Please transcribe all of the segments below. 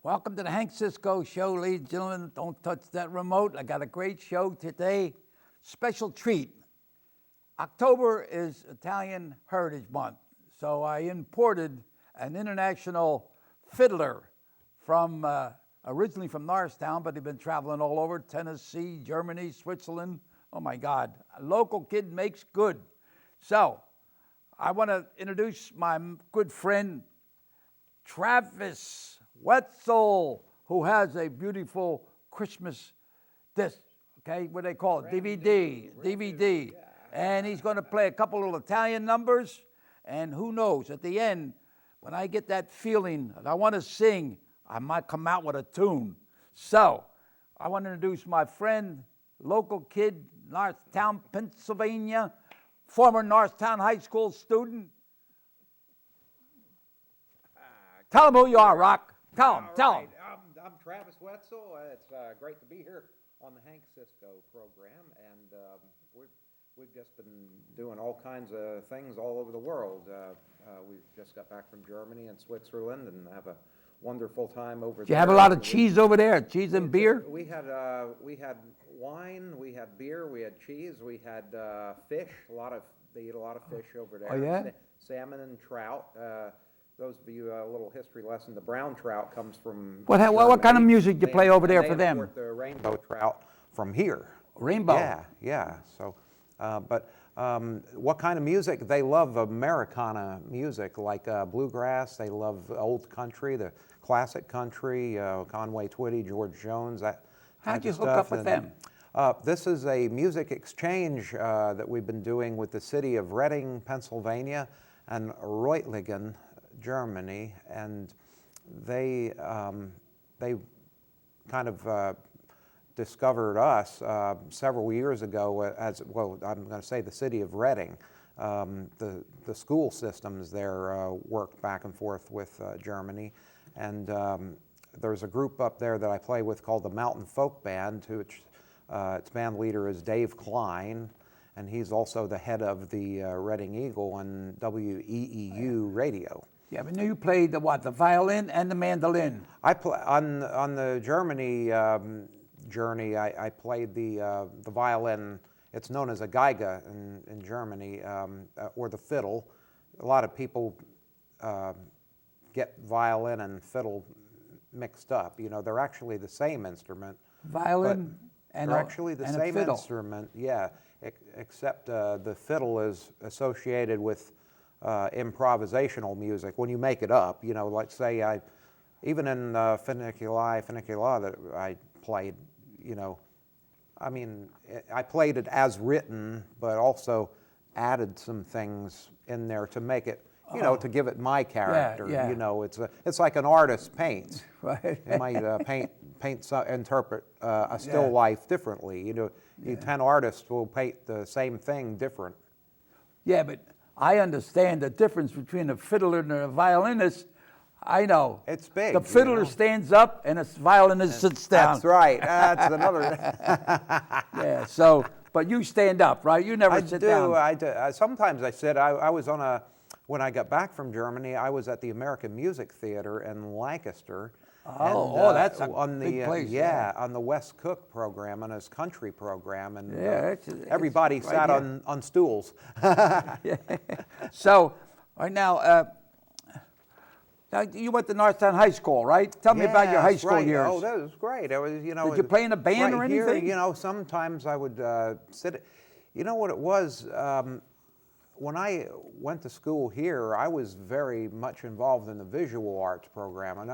Welcome to the Hank Cisco Show, ladies and gentlemen. Don't touch that remote. I got a great show today. Special treat. October is Italian Heritage Month, so I imported an international fiddler from originally from Norristown, but he's been traveling all over Tennessee, Germany, Switzerland. Oh my God, a local kid makes good. So I want to introduce my good friend Travis Wetzel, who has a beautiful Christmas disc, okay, what do they call it? DVD. Yeah. And he's going to play a couple of Italian numbers, and who knows, at the end, when I get that feeling that I want to sing, I might come out with a tune. So, I want to introduce my friend, local kid, Norristown, Pennsylvania, former Norristown High School student. Tell him who you are, Rock. Tell him. I'm Travis Wetzel. It's great to be here on the Hank Cisco program, and we've just been doing all kinds of things all over the world. We've just got back from Germany and Switzerland, and have a wonderful time over there. Do you have a lot of cheese over there? Cheese and beer? We had wine, we had beer, we had cheese, we had fish. They eat a lot of fish over there. Oh yeah. Salmon and trout. Those of you a little history lesson. The brown trout comes from. What kind of music do you play over there for them? They import the rainbow trout from here. Rainbow. Yeah. So, what kind of music? They love Americana music, like bluegrass. They love old country, the classic country, Conway Twitty, George Jones. How'd you hook up with them? This is a music exchange that we've been doing with the city of Reading, Pennsylvania, and Reutlingen, Germany, and they kind of discovered us several years ago as well. I'm going to say the city of Reading. The school systems there worked back and forth with Germany, and there's a group up there that I play with called the Mountain Folk Band, which its band leader is Dave Klein, and he's also the head of the Reading Eagle on WEEU radio. Yeah, but you played the violin and the mandolin. I on the Germany journey. I played the violin. It's known as a Geige in Germany, or the fiddle. A lot of people get violin and fiddle mixed up. You know, they're actually the same instrument. Violin and they're actually the same fiddle. Instrument. Yeah, except the fiddle is associated with improvisational music. When you make it up, you know, like say even in Finicula that I played, you know, I mean, I played it as written, but also added some things in there to make it, you know, to give it my character. Yeah. You know, it's like an artist paints. Right. You might interpret a still life differently. You know, 10 artists will paint the same thing different. Yeah, but I understand the difference between a fiddler and a violinist. I know. It's big. The fiddler stands up and a violinist sits down. That's right. That's another. Yeah. So, but you stand up, right? You never sit down. I do. Sometimes I sit. I was when I got back from Germany, I was at the American Music Theater in Lancaster. That's a big place. Yeah, on the West Cook program, on his country program, and everybody it's sat right on stools. Yeah. So, right now, you went to Norristown High School, right? Tell me about your high school years. Oh, that was great. It was, you know. Did you play in a band or anything? Here, you know, sometimes I would sit. You know what it was? When I went to school here, I was very much involved in the visual arts program, and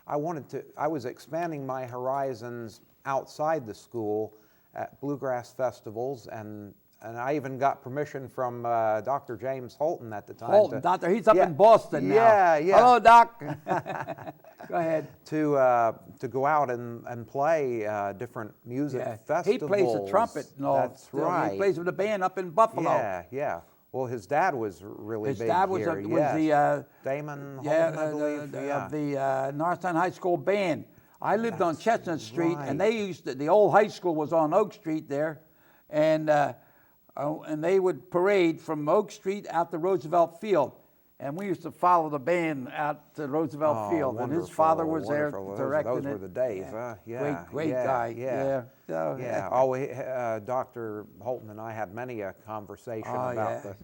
I was expanding my horizons outside the school at bluegrass festivals, and I even got permission from Dr. James Holton at the time. Doctor, he's up in Boston now. Yeah. Hello, Doc. Go ahead. To go out and play different music festivals. He plays the trumpet and all. That's right. He plays with a band up in Buffalo. Yeah. Well, his dad was really big here. His dad was the Damon Holton, I believe. of the Norristown High School band. I lived on Chestnut Street, right. and the old high school was on Oak Street there, and they would parade from Oak Street out to Roosevelt Field. and we used to follow the band out to Roosevelt Field, and his father was there directing Those were the days, huh? Yeah, Great guy. Yeah. So, Yeah. Oh, Dr. Holton and I had many a conversation about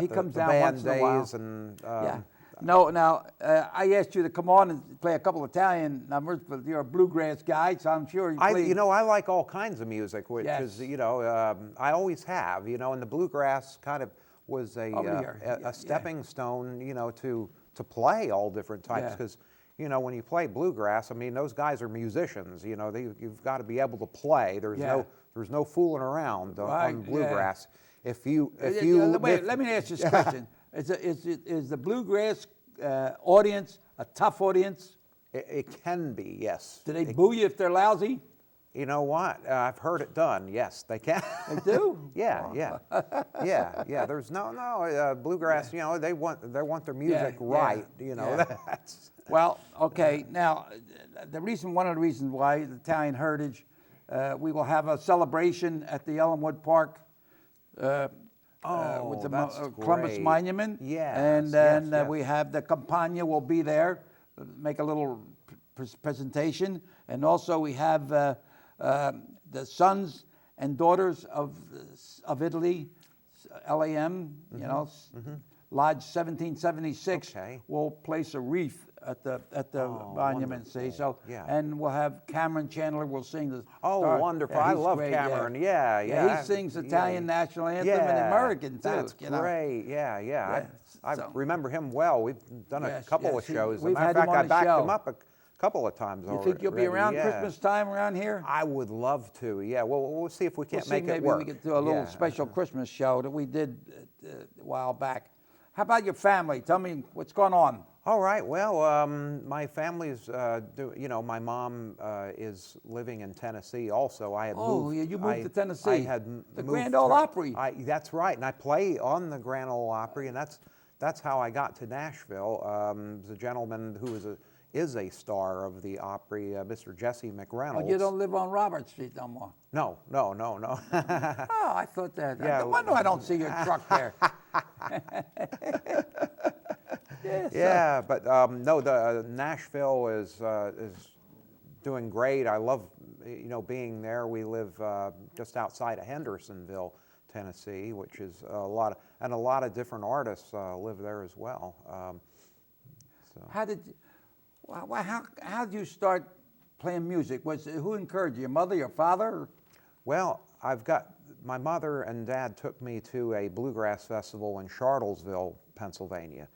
he comes the down band once in a while. days and. Yeah. No, now, I asked you to come on and play a couple Italian numbers, but you're a bluegrass guy, so I'm sure you play. I like all kinds of music, which Yes. is, I always have, and the bluegrass kind of was a stepping stone, to play all different types, because, when you play bluegrass, I mean, those guys are musicians, you've got to be able to play. There's no fooling around on bluegrass. If you wait, let me ask you this question. Is the bluegrass audience a tough audience? It can be, yes. Do they boo you if they're lousy? You know what? I've heard it done. Yes, they can. They do? Yeah. There's no bluegrass. They want their music right. That's. Well, okay. Now, one of the reasons why the Italian Heritage, we will have a celebration at the Ellenwood Park. With the Columbus Monument. Yes, and then yes. We have the Campagna will be there, make a little presentation, and also we have the sons and daughters of Italy, LAM, Lodge 1776 will place a wreath at the monument. Wonderful. See, so and we'll have Cameron Chandler will sing the. Wonderful! I love great, Cameron. He sings Italian national anthem and American too. That's great. Yeah. I remember him well. We've done a couple of shows. As a matter of fact, I backed him up a couple of times already. You think you'll be around Christmas time around here? I would love to. Yeah. Well, we'll see if we can't make it work. Maybe we could do a little special Christmas show that we did a while back. How about your family? Tell me what's going on. All right. Well, my family's, my mom is living in Tennessee also. I had moved. Yeah, you moved to Tennessee. I had the moved Grand Ole Opry. That's right. And I play on the Grand Ole Opry, and that's how I got to Nashville. The gentleman who is a star of the Opry, Mr. Jesse McReynolds. Oh, you don't live on Robert Street no more? No. Oh, I thought that. Yeah. No wonder I don't see your truck there. But no, the Nashville is doing great. I love being there. We live just outside of Hendersonville, Tennessee, which is a lot of different artists live there as well. How did you start playing music? Who encouraged you? Your mother, your father? Well, my mother and dad took me to a bluegrass festival in Charlottesville, Pennsylvania.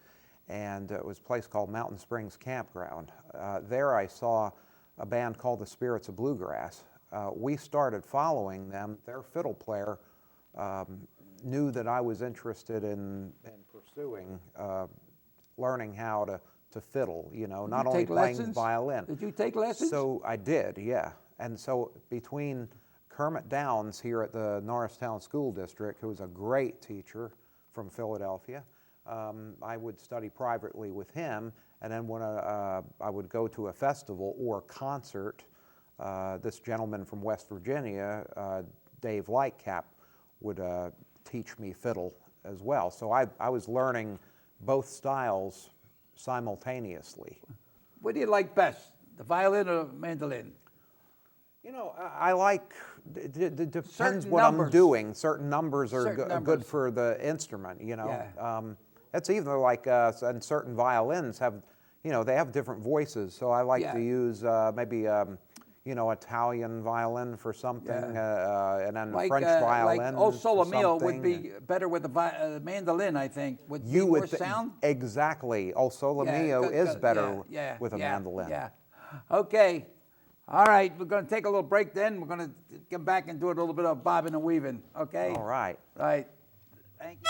And it was a place called Mountain Springs Campground. There I saw a band called the Spirits of Bluegrass. We started following them. Their fiddle player knew that I was interested in pursuing learning how to fiddle, not only playing violin. Did you take lessons? So I did, yeah. And so between Kermit Downs here at the Norristown School District, who was a great teacher from Philadelphia, I would study privately with him, and then when I would go to a festival or a concert, this gentleman from West Virginia, Dave Lightcap, would teach me fiddle as well. So I was learning both styles simultaneously. What do you like best, the violin or mandolin? I like, it depends what I'm doing. Certain numbers are good for the instrument, It's either like, and certain violins have, they have different voices. So I like to use maybe, Italian violin for something, and then French violin. Like O Sole Mio would be better with the mandolin, I think. Would you more sound? Exactly. O Sole Mio is better with a mandolin. Yeah. Okay. All right. We're going to take a little break then. We're going to get back and do a little bit of bobbing and weaving. Okay? All right. Right. Thank you.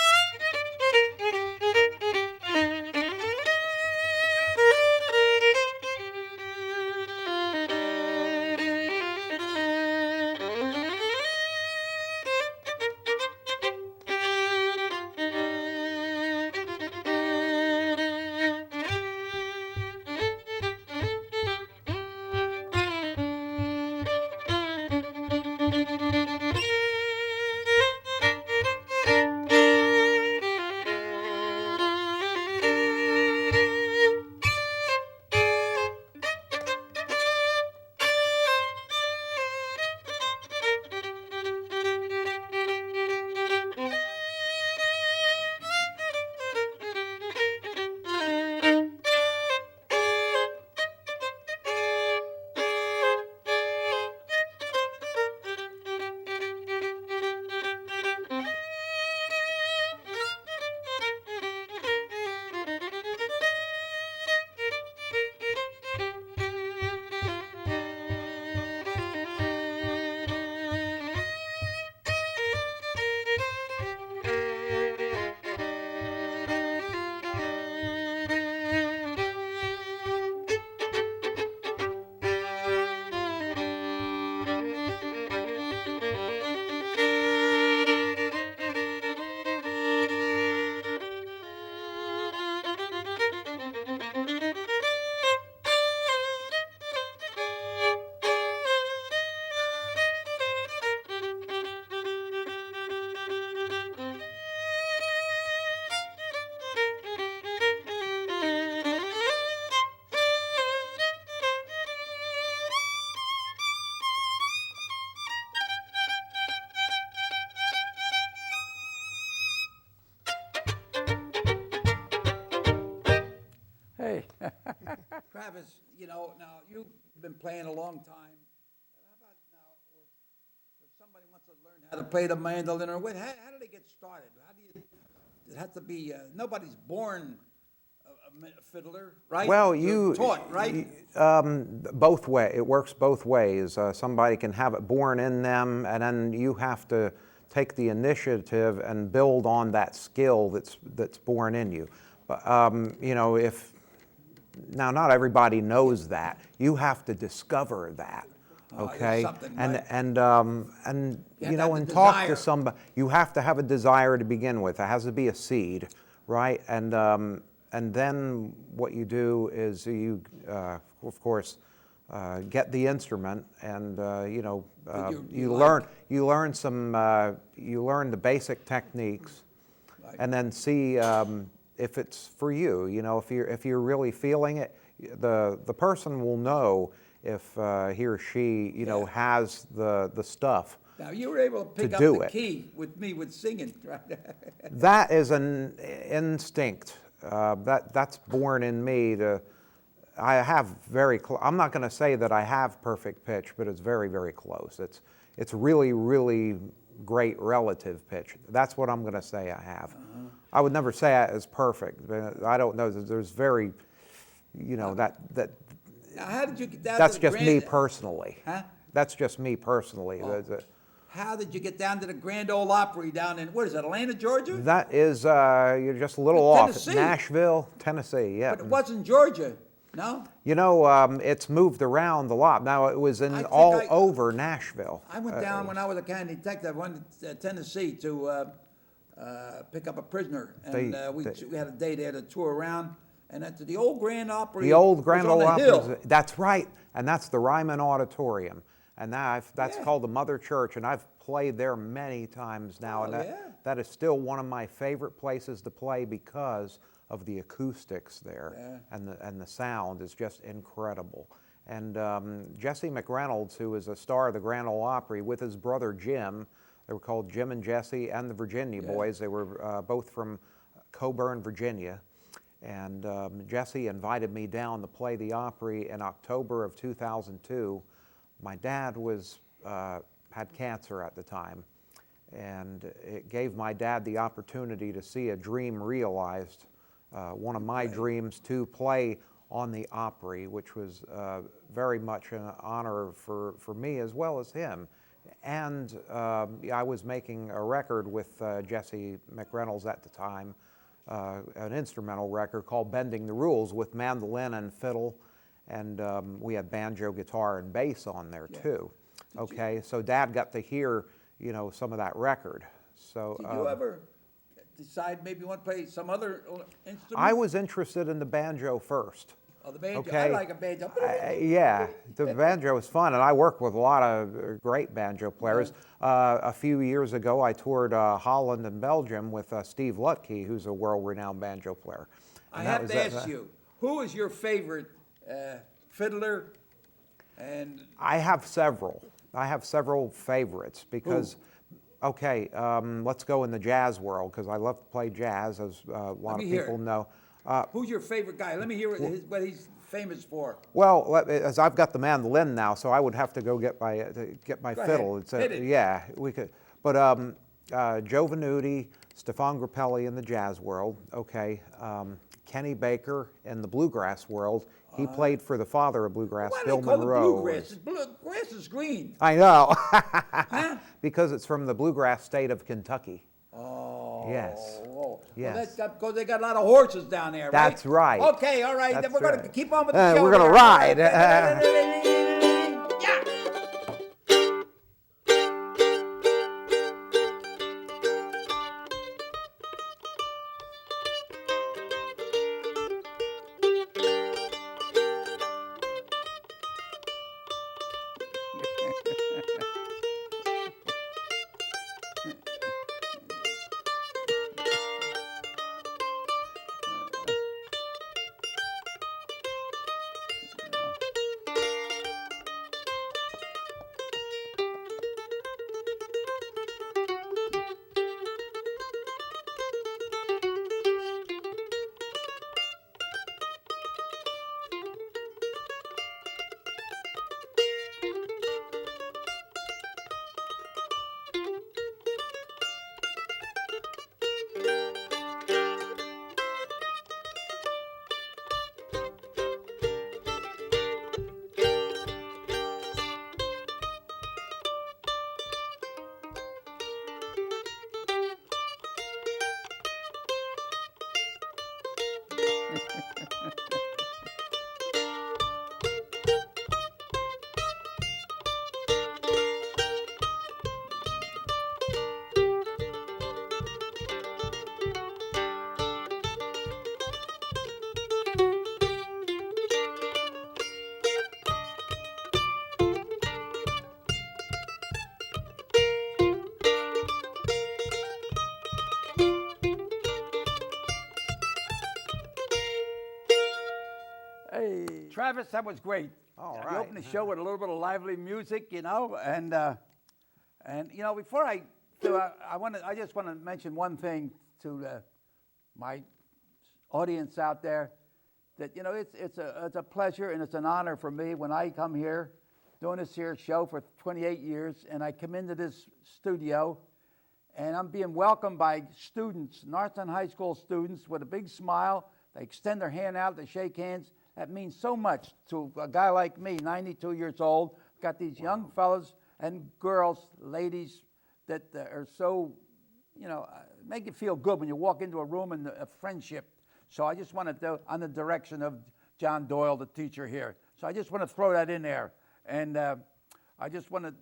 have is, now you've been playing a long time. How about now, if somebody wants to learn how to play the mandolin or what, how do they get started? How do you, it has to be, nobody's born a fiddler, right? Well, You're taught, right? Both way. It works both ways. Somebody can have it born in them, and then you have to take the initiative and build on that skill that's born in you. But if now not everybody knows that, you have to discover that. Okay, and talk to somebody. You have to have a desire to begin with. It has to be a seed, right? And then what you do is you, of course, get the instrument, and you learn the basic techniques, and then see if it's for you. If you're really feeling it, the person will know if he or she has the stuff. Now you were able to pick up the key with me with singing, right? That is an instinct. That's born in me. I have I'm not going to say that I have perfect pitch, but it's very, very close. It's really, really great relative pitch. That's what I'm going to say I have. I would never say it as perfect. I don't know. There's very, that. Now, how did you get down That's to the just me personally. Huh? That's just me personally. Oh. How did you get down to the Grand Ole Opry down in, what is it, Atlanta, Georgia? That is, you're just a little off. Tennessee. Nashville, Tennessee, yeah. But it wasn't Georgia, no? It's moved around a lot. Now, it was over Nashville. I went down when I was a county detective. I went to Tennessee to pick up a prisoner. And we had a day there to tour around. And that's the old Grand Opry. The old Grand Ole Opry. That's right. And that's the Ryman Auditorium. And that's called the Mother Church, and I've played there many times now, and that is still one of my favorite places to play because of the acoustics there, and the sound is just incredible. And Jesse McReynolds, who is a star of the Grand Ole Opry, with his brother Jim, they were called Jim and Jesse and the Virginia Boys. They were both from Coburn, Virginia, and Jesse invited me down to play the Opry in October of 2002. My dad had cancer at the time, and it gave my dad the opportunity to see a dream realized, one of my dreams to play on the Opry, which was very much an honor for me as well as him. And I was making a record with Jesse McReynolds at the time, an instrumental record called Bending the Rules with mandolin and fiddle. And we had banjo, guitar, and bass on there too. Okay, so Dad got to hear, some of that record. So did you ever decide maybe you want to play some other instrument? I was interested in the banjo first. Oh, the banjo. Okay. I like a banjo. The banjo is fun, and I work with a lot of great banjo players. A few years ago, I toured Holland and Belgium with Steve Lutke, who's a world-renowned banjo player. And I have to ask you, who is your favorite fiddler? And I have several. Favorites because, let's go in the jazz world because I love to play jazz, as a lot of people know. Who's your favorite guy? Let me hear what he's famous for. Well, as I've got the mandolin now, so I would have to go get my fiddle. Hit it. Yeah, we could. But Joe Venuti, Stefan Grappelli in the jazz world. Kenny Baker in the bluegrass world. He played for the father of bluegrass, Bill Monroe. Bluegrass? Bluegrass is green. I know. Huh? Because it's from the bluegrass state of Kentucky. Oh. Yes. Well, Yes. that's because they got a lot of horses down there, right? That's right. Okay, all right. Then we're going to keep on with the show. We're going to ride. Yeah. Travis, that was great. All You right. opened the show with a little bit of lively music, you know, and you know, before I do, I just want to mention one thing to my audience out there, that you know, it's a pleasure and it's an honor for me when I come here, doing this here show for 28 years, and I come into this studio, and I'm being welcomed by students, Northern High School students, with a big smile. They extend their hand out, they shake hands. That means so much to a guy like me, 92 years old. Got these young fellas and girls, ladies, that are so, you know, make you feel good when you walk into a room and a friendship. So I just wanted to, on the direction of John Doyle, the teacher here. So I just want to throw that in there. And I just want to,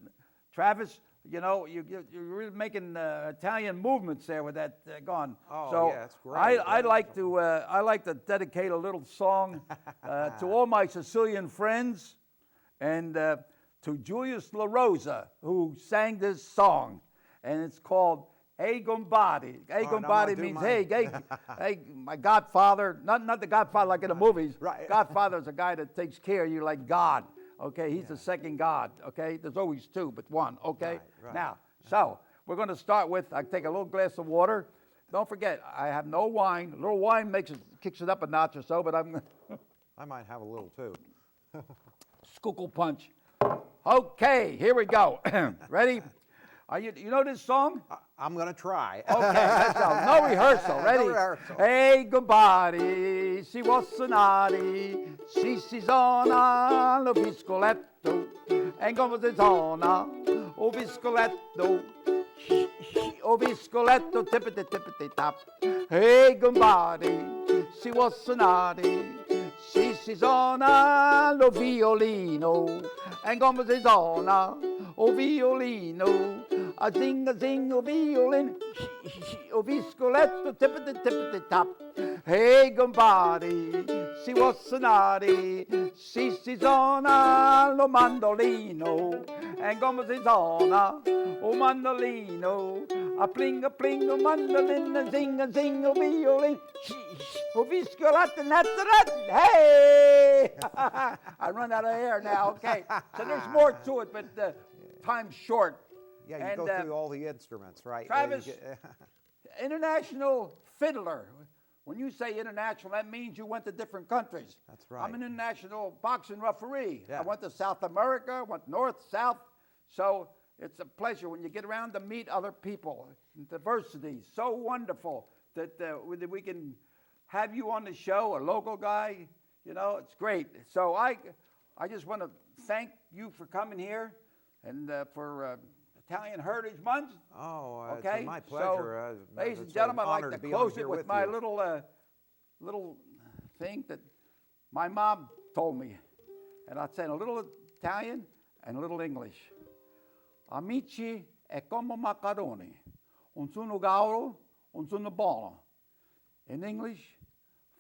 Travis, you know, you're really making Italian movements there with that going. Oh, so yeah, that's great. I'd like to dedicate a little song to all my Sicilian friends, and to Julius La Rosa, who sang this song, and it's called "Hey Gombadi." Hey Gombadi means hey, my godfather. Not the godfather like in the movies. Right. Godfather is a guy that takes care of you like God. Okay, he's the second God. Okay, there's always two, but one. Okay, Right. now, so we're going to start with. I take a little glass of water. Don't forget, I have no wine. A little wine kicks it up a notch or so, but I'm I might have a little too. Schuylkill Punch. Okay, here we go. Ready? Are you know this song? I'm going to try. Okay, let's go. No rehearsal. Ready? No rehearsal. Hey, gombari, si wassanari, si zona, lo viscoletto, e come si zona, o viscoletto, o viscoletto, tippity tap. Hey, gombari, si wassanari, si zona, lo violino, e come si zona, o violino, a zing, o violin, o viscoletto, tippity tap. Hey, gombari, si wassanari, si zona, lo mandolino, e come si zona, o mandolino, a pling, o mandolin, a zing, o violin, o viscoletto, hey! I run out of air now, okay. So there's more to it, but time's short. Yeah, you And, go through all the instruments, right? Travis, You get- international fiddler. When you say international, that means you went to different countries. That's right. I'm an international boxing referee. Yeah. I went to South America, went north, south. So it's a pleasure when you get around to meet other people. Diversity, so wonderful that we can have you on the show, a local guy. You know, it's great. So I just want to thank you for coming here and for Italian Heritage Month. Oh, Okay, it's my so, pleasure. ladies and It's an gentlemen, I'd honor like to be on close here it with my you. little thing that my mom told me, and I'd say in a little Italian and a little English. Amici è come macaroni, un sono gauro, un sono buono. In English,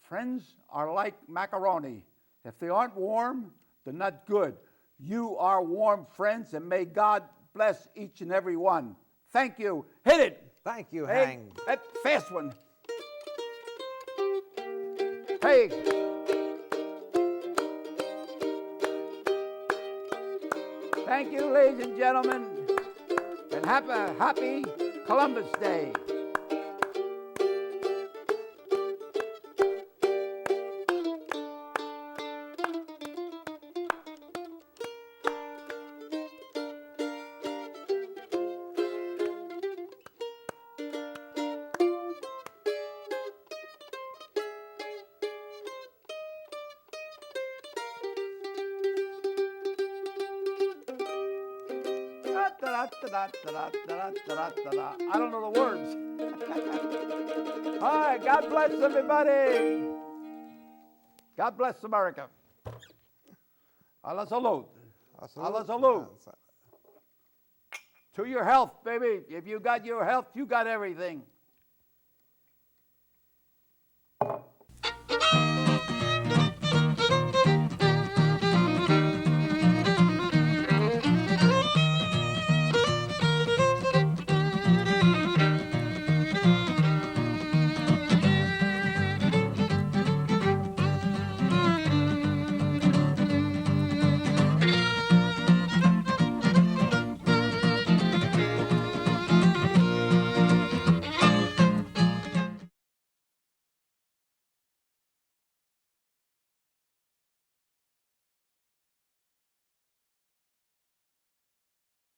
friends are like macaroni. If they aren't warm, they're not good. You are warm friends, and may God bless each and every one. Thank you. Hit it. Thank you, Hey, Hang. that fast one. Hey. Thank you, ladies and gentlemen, and happy Columbus Day. I don't know the words. All right, God bless everybody. God bless America. Alla salute. Alla salute. To your health, baby. If you got your health, you got everything.